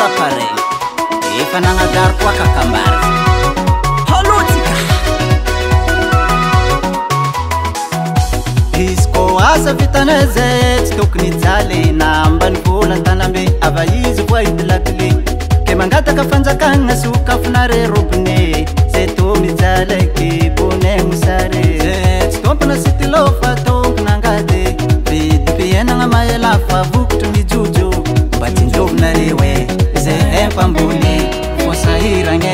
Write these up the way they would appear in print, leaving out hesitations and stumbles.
la pare efa nagnadary koa kakambary halotsika izy ko asa vitana zay tsy tokony jaly na ambany vola tanambe ava izy voa hity lakile ke mangataka fanjakagna sokafinare robine zay to mijalaiky bone mosare tsy tompona sitilo fa tompona angady vidim-piainagna mahelafa vokotry mijojo mba tsinjovinareo e zay empamboly fosahiragny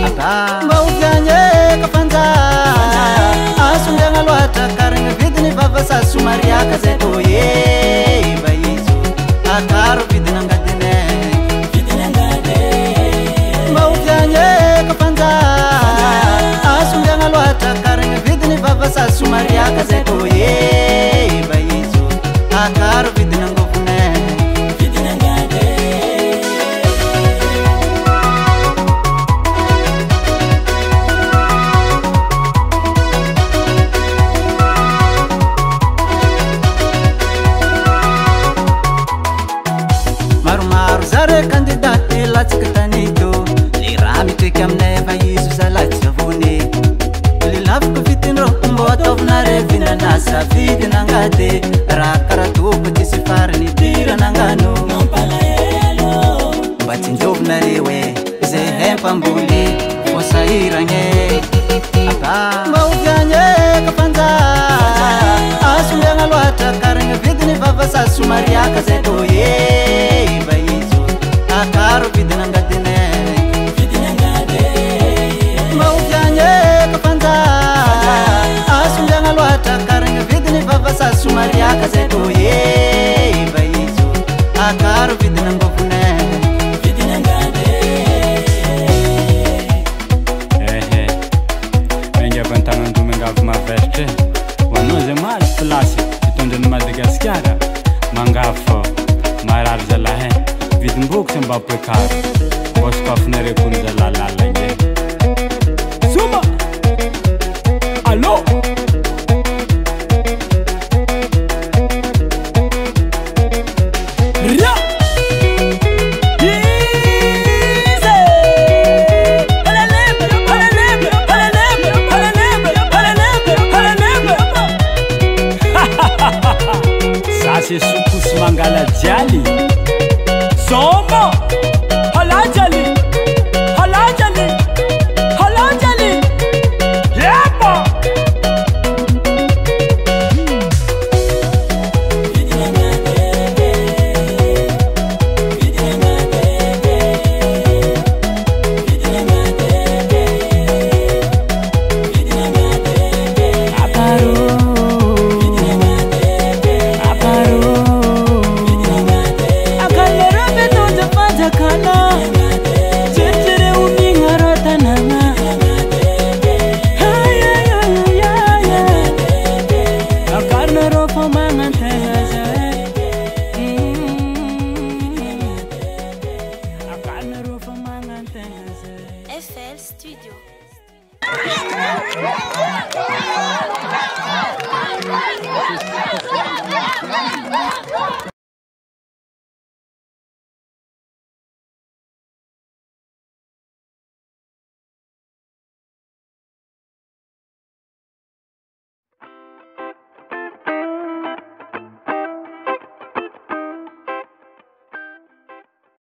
aba mba oviagny kafanja asondragna loatra karagna vidiny vavasa somariaka zay to e mba izo akaro vidiny angadine mba oviagny kafanja asondragna loatra karagna vidiny vavasa somariaka zay to e mba izo akaro vidiny angovone candidaty latsaka tanito le raha mitriky aminay fa izo zalatsy avony le laviko vitindro mbo ataovinare vinanasa vidinangady raha karatoko ty sy fariny tiranangano mba tsinjovinareo e zay hempamboly fosahiragny aba mba oviagny kafanja asondragna loatra karagna vidiny vavasa somariaka zay to e mba izo akaro vidiny angadine mba oviagny kafanja asondragna loatra karagna vidiny vavasa somariaka zay to e mba izo akaro vidiny angovone mengavantanandro mavestre hoanao zay mahazo plasy fitondrany Madagasikara mangafo marary zalahy vidim-boko sy mba poekaro bosokafinare kony zalalalagne soma allo ria se sukusy mangala jialy somo halajali halajali halajali yepa FL Studio.